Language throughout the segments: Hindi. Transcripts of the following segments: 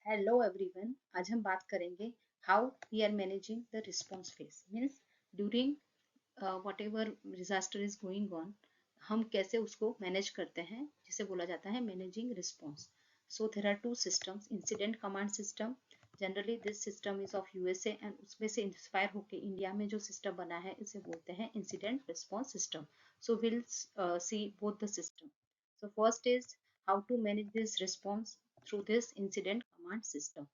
हेलो एवरीवन, आज हम बात करेंगे how we are managing the response phase means during whatever disaster is going on. हम कैसे उसको मैनेज करते हैं, जिसे बोला जाता है managing response. So there are two systems, incident command system. Generally this system is of USA and उसमें से इंस्पायर होकर इंडिया में जो सिस्टम बना है इसे बोलते हैं incident response system. So will C both the system. So first is how to manage this response through this incident command system.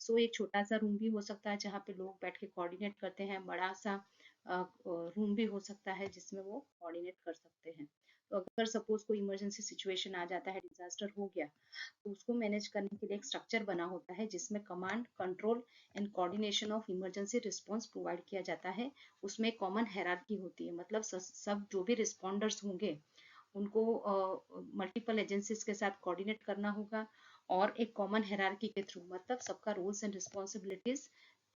So एक छोटा सा रूम भी हो सकता है जहाँ पे लोग बैठ के कोऑर्डिनेट करते हैं, बड़ा सा रूम भी हो सकता है जिसमें वो कोऑर्डिनेट कर सकते हैं। तो अगर सपोज कोई इमरजेंसी सिचुएशन आ जाता है, डिजास्टर हो गया, तो उसको मैनेज करने के लिए एक स्ट्रक्चर बना होता है जिसमें command, control and coordination of emergency response provide किया जाता है। उसमें कॉमन हायरार्की होती है, मतलब सब जो भी रिस्पॉन्डर्स होंगे उनको मल्टीपल एजेंसीज के साथ कोऑर्डिनेट करना होगा और एक कॉमन हायरार्की के थ्रू, मतलब सबका रोल्स एंड रिस्पॉन्सिबिलिटीज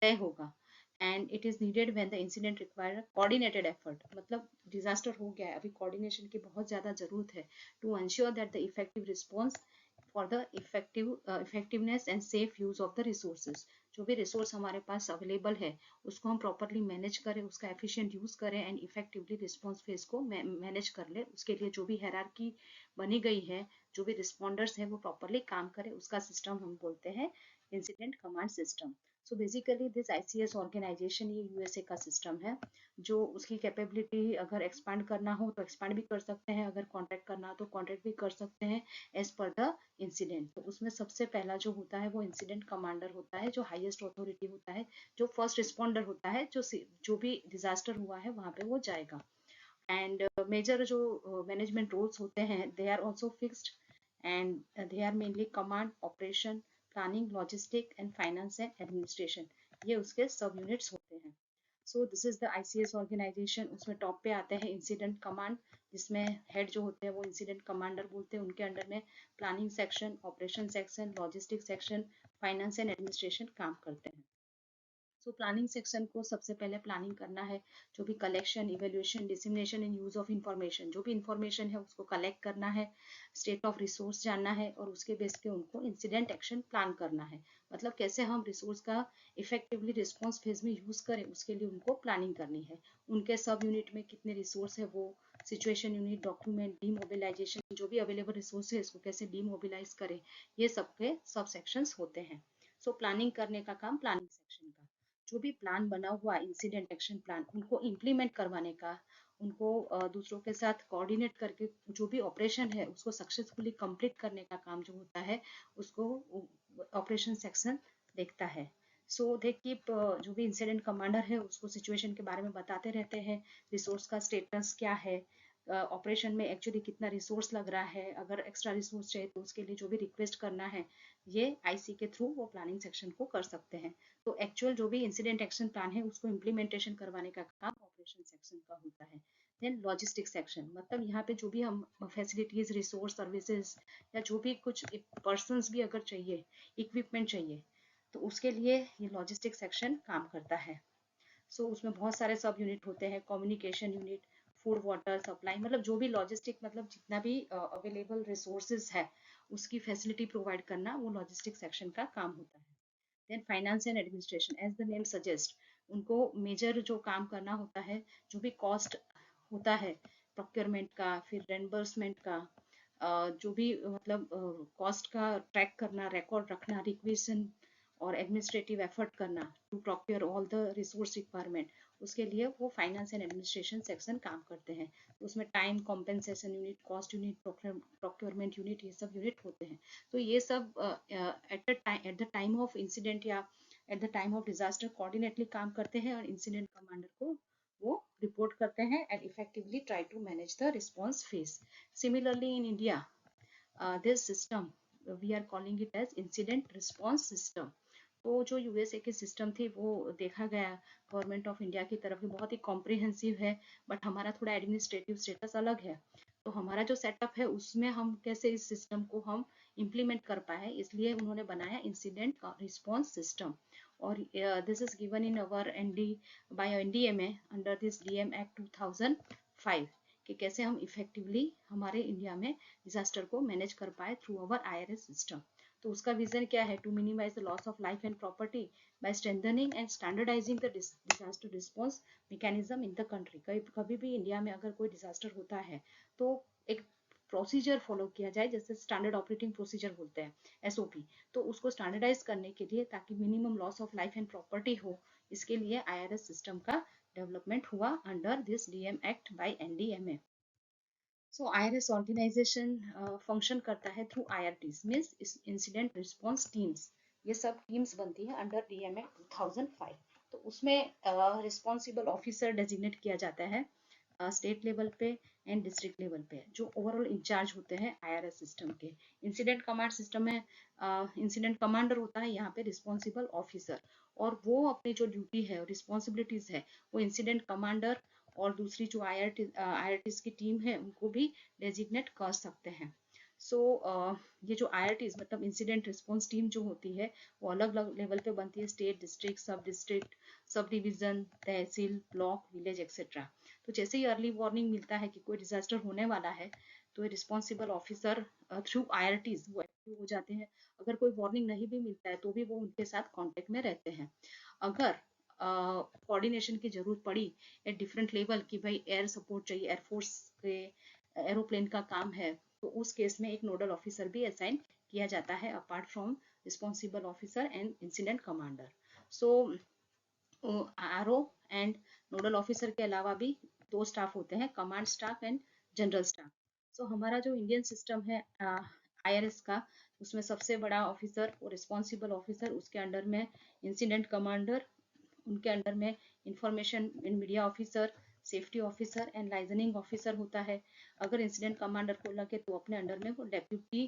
तय होगा। And it is needed when the incident require coordinated effort, मतलब डिजास्टर हो गया है, अभी कोऑर्डिनेशन की बहुत ज्यादा जरूरत है to ensure that the effective response for the effectiveness and safe use of the resources. जो भी रिसोर्स हमारे पास अवेलेबल है उसको हम प्रॉपरली मैनेज करें, उसका एफिशिएंट यूज करें एंड इफेक्टिवली रिस्पॉन्स फेज को मैनेज कर ले। उसके लिए जो भी हायरार्की बनी गई है, जो भी रिस्पॉन्डर्स है वो प्रॉपरली काम करे, उसका सिस्टम हम बोलते हैं incident command system. So basically this ICS organisation ये यूएसए का सिस्टम है। जो उसकी कैपेबिलिटी अगर एक्सपांड करना हो तो एक्सपांड भी कर सकते हैं, अगर कॉन्ट्रैक्ट करना हो तो कॉन्ट्रैक्ट भी कर सकते हैं एज पर द इंसिडेंट। तो उसमें सबसे पहला जो होता है वो इंसिडेंट कमांडर होता है, जो हाईएस्ट अथॉरिटी होता है, जो फर्स्ट रिस्पॉन्डर होता है, जो भी डिजास्टर हुआ है वहां पे वो जाएगा। एंड मेजर जो मैनेजमेंट रोल्स होते हैं they are also fixed and they are mainly command, operation, planning, logistic and finance and administration. ये उसके सब यूनिट्स होते हैं। So this is the ICS organisation. उसमें टॉप पे आते हैं इंसिडेंट कमांड, जिसमें हेड जो होते हैं वो इंसिडेंट कमांडर बोलते हैं। उनके अंडर में planning section, operation section, logistic section, finance and administration काम करते हैं। सो प्लानिंग सेक्शन को सबसे पहले प्लानिंग करना है, जो भी collection, evaluation, dissemination and use of information, जो भी इंफॉर्मेशन है उसको कलेक्ट करना है, स्टेट ऑफ रिसोर्स जानना है और उसके बेस पे उनको इंसिडेंट एक्शन प्लान करना है। मतलब कैसे हम रिसोर्स का इफेक्टिवली रिस्पॉन्स फेज में यूज करें, उसके लिए उनको प्लानिंग करनी है। उनके सब यूनिट में कितने रिसोर्स है, वो सिचुएशन यूनिट, डॉक्यूमेंट, डीमोबिलाइजेशन, जो भी अवेलेबल रिसोर्स है इसको कैसे डीमोबिलाइज करें, ये सबके सब सेक्शंस होते हैं। सो प्लानिंग करने का काम प्लानिंग सेक्शन का। जो भी प्लान बना हुआ इंसिडेंट एक्शन प्लान, उनको इम्प्लीमेंट करवाने का, उनको दूसरों के साथ कोऑर्डिनेट करके जो भी ऑपरेशन है उसको सक्सेसफुली कंप्लीट करने का काम जो होता है उसको ऑपरेशन सेक्शन देखता है। सो दे कीप, जो भी इंसिडेंट कमांडर है उसको सिचुएशन के बारे में बताते रहते हैं, रिसोर्स का स्टेटस क्या है, ऑपरेशन में एक्चुअली कितना रिसोर्स लग रहा है, अगर एक्स्ट्रा रिसोर्स चाहिए तो उसके लिए जो भी रिक्वेस्ट करना है ये आईसी के थ्रू वो प्लानिंग सेक्शन को कर सकते हैं। तो एक्चुअल जो भी इंसिडेंट एक्शन प्लान है उसको इम्प्लीमेंटेशन करवाने का काम ऑपरेशन सेक्शन का होता है। देन लॉजिस्टिक सेक्शन, मतलब यहाँ पे जो भी हम फैसिलिटीज, रिसोर्स, सर्विसेज या जो भी कुछ पर्सन्स भी अगर चाहिए, इक्विपमेंट चाहिए, तो उसके लिए ये लॉजिस्टिक सेक्शन काम करता है। सो उसमें बहुत सारे सब यूनिट होते हैं, communication unit, food water supply, मतलब जो भी लॉजिस्टिक, मतलब जितना भी अवेलेबल रिसोर्सेज है उसकी फैसिलिटी प्रोवाइड करना वो लॉजिस्टिक सेक्शन का काम होता है। Then finance and administration, as the name suggest, उनको मेजर जो काम करना होता है, जो भी कॉस्ट होता है प्रोक्योरमेंट का, फिर रेम्बर्समेंट का, जो भी मतलब कॉस्ट का ट्रैक करना, रिकॉर्ड रखना, रिक्वेशन और एडमिनिस्ट्रेटिव एफर्ट करना to procure all the resource requirement, उसके लिए वो फाइनेंस एंड एडमिनिस्ट्रेशन सेक्शन काम करते हैं। तो उसमें time compensation unit, cost unit, procurement unit, ये सब यूनिट होते हैं। तो ये सब at the time of incident या at the time of disaster coordinately काम करते हैं और इंसिडेंट कमांडर को वो रिपोर्ट करते हैं and effectively try to manage the response phase. Similarly in India, this system we are calling it as incident response system। तो जो यूएसए की सिस्टम थी वो देखा गया गवर्नमेंट ऑफ इंडिया की तरफ भी बहुत ही कॉम्प्रिहेंसिव है, बट हमारा थोड़ा एडमिनिस्ट्रेटिव स्टेटस अलग है। तो हमारा जो सेटअप है उसमें हम कैसे इस सिस्टम को हम इम्प्लीमेंट कर पाए, इसलिए उन्होंने बनाया इंसिडेंट रिस्पॉन्स सिस्टम। और this is given in our ND by NDMA under this DM act 2005, कि कैसे हम इफेक्टिवली हमारे इंडिया में डिजास्टर को मैनेज कर पाए थ्रू अवर आईआरएस सिस्टम। तो उसका विजन क्या है? To minimise the loss of life and property by strengthening and standardising the disaster response mechanism in the country. कभी भी इंडिया में अगर कोई डिजास्टर होता है तो एक प्रोसीजर फॉलो किया जाए, जैसे स्टैंडर्ड ऑपरेटिंग प्रोसीजर बोलते हैं, एसओपी। तो उसको स्टैंडर्डाइज करने के लिए, ताकि minimum loss of life and property हो, इसके लिए आईआरएस सिस्टम का डेवलपमेंट हुआ under this DM act by NDMA. So IRS organisation function करता है through IRTs, means incident response teams. ये सब टीम्स बनती है अंडर डीएमए 2005। तो उसमें रिस्पॉन्सिबल ऑफिसर डेजिग्नेट किया जाता है स्टेट लेवल पे एंड डिस्ट्रिक्ट लेवल पे, जो ओवरऑल इंचार्ज होते हैं आईआरएस सिस्टम के। इंसिडेंट कमांड सिस्टम में इंसिडेंट कमांडर होता है यहाँ पे रिस्पॉन्सिबल ऑफिसर, और वो अपनी जो ड्यूटी है और रिस्पॉन्सिबिलिटीज है वो इंसिडेंट कमांडर और दूसरी जो आईआरटीज की टीम है उनको भी डेजिग्नेट कर सकते हैं। सो ये जो आईआरटीज मतलब इंसिडेंट रिस्पॉन्स टीम जो होती है वो अलग अलग लेवल पे बनती है, स्टेट, डिस्ट्रिक्ट, सब डिवीजन, तहसील, ब्लॉक, विलेज एक्सेट्रा। तो जैसे ही अर्ली वार्निंग मिलता है कि कोई डिजास्टर होने वाला है, तो रिस्पॉन्सिबल ऑफिसर थ्रू आईआरटीज वो एक्टिव हो जाते हैं। अगर कोई वार्निंग नहीं भी मिलता है तो भी वो उनके साथ कांटेक्ट में रहते हैं। अगर कोऑर्डिनेशन की जरूरत पड़ी एट डिफरेंट लेवल की भाई एयर सपोर्ट चाहिए, एयरफोर्स के एरोप्लेन का काम है, तो उस केस में एक नोडल ऑफिसर भी असाइन किया जाता है apart from responsible officer and incident commander. So RO and nodal officer के अलावा भी दो स्टाफ होते हैं, command staff and general staff. So हमारा जो इंडियन सिस्टम है आईआरएस का, उसमें सबसे बड़ा ऑफिसर वो रिस्पॉन्सिबल ऑफिसर, उसके अंडर में इंसिडेंट कमांडर, उनके अंडर में information and media officer, safety officer and liaisoning officer होता है। अगर इंसिडेंट कमांडर को लगे तो अपने अंडर में वो डेप्यूटी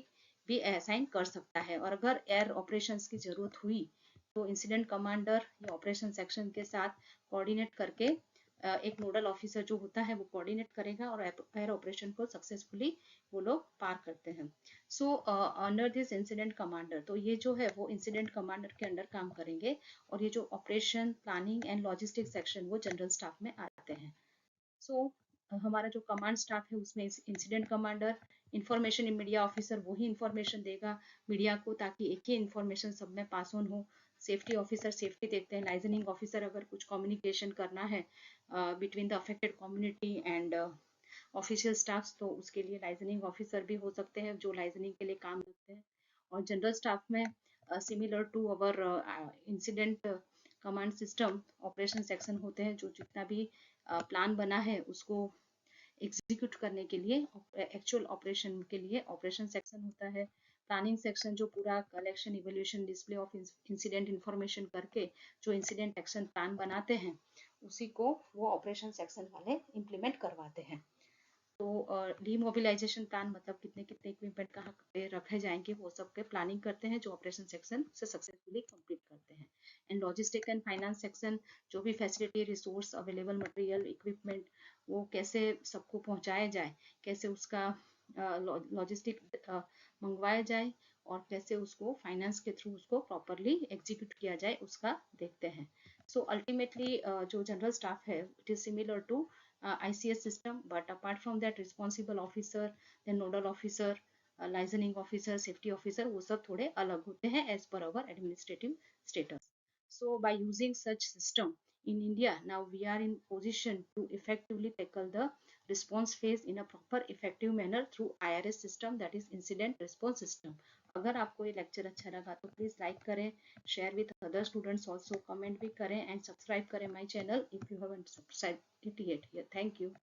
भी असाइन कर सकता है। और अगर एयर ऑपरेशंस की जरूरत हुई तो इंसिडेंट कमांडर या ऑपरेशन सेक्शन के साथ कोऑर्डिनेट करके एक नोडल ऑफिसर जो होता है वो कोऑर्डिनेट करेगा और एयर ऑपरेशन को सक्सेसफुली वो लोग पार करते हैं। So under this incident commander, तो ये जो है वो इंसिडेंट कमांडर के अंडर काम करेंगे, और ये जो operation planning and logistic section वो जनरल स्टाफ में आते हैं। सो हमारा जो कमांड स्टाफ है उसमें incident commander, information media officer वही इंफॉर्मेशन देगा मीडिया को, ताकि एक ही इंफॉर्मेशन सब में पास ऑन हो। सेफ्टी ऑफिसर सेफ्टी देखते हैं, लाइजनिंग ऑफिसर अगर कुछ कम्युनिकेशन करना है between the affected community and official staff, तो उसके लिए लाइजनिंग ऑफिसर भी हो सकते हैं जो लाइजनिंग के लिए काम करते हैं। और जनरल स्टाफ में similar to our incident command system operation section होते हैं, जो जितना भी प्लान बना है उसको एग्जीक्यूट करने के लिए, एक्चुअल ऑपरेशन के लिए ऑपरेशन सेक्शन होता है। प्लानिंग सेक्शन जो पूरा collection, evaluation, display of incident information करके जो इंसिडेंट एक्शन प्लान बनाते हैं उसी को वो ऑपरेशन सेक्शन वाले इम्प्लीमेंट करवाते हैं। तो डीमोबिलाइजेशन प्लान मतलब कितने कितने इक्विपमेंट कहाँ पे रखे जाएंगे वो सब के प्लानिंग करते हैं, जो ऑपरेशन सेक्शन से सक्सेसफुली कंप्लीट करते हैं। And logistic and finance section, जो भी facility, resource, available material, equipment वो कैसे सबको पहुंचाया जाए, कैसे उसका लॉजिस्टिक मंगवाया जाए, और कैसे उसको फाइनेंस के थ्रू उसको प्रॉपरली एग्जीक्यूट किया जाए उसका देखते हैं। सो अल्टीमेटली जो जनरल स्टाफ है it is similar to ICS system, but apart from that responsible officer, then nodal officer, licensing officer, safety officer, वो सब थोड़े अलग होते हैं as per our administrative status. So by using such system in India, now we are in position to effectively tackle the response phase in a proper effective manner through IRS system, that is incident response system. अगर आपको ये लेक्चर अच्छा लगा तो प्लीज लाइक करें, share with other students also, comment भी करें एंड सब्सक्राइब करें my channel if you haven't subscribe it yet. Yeah, thank you.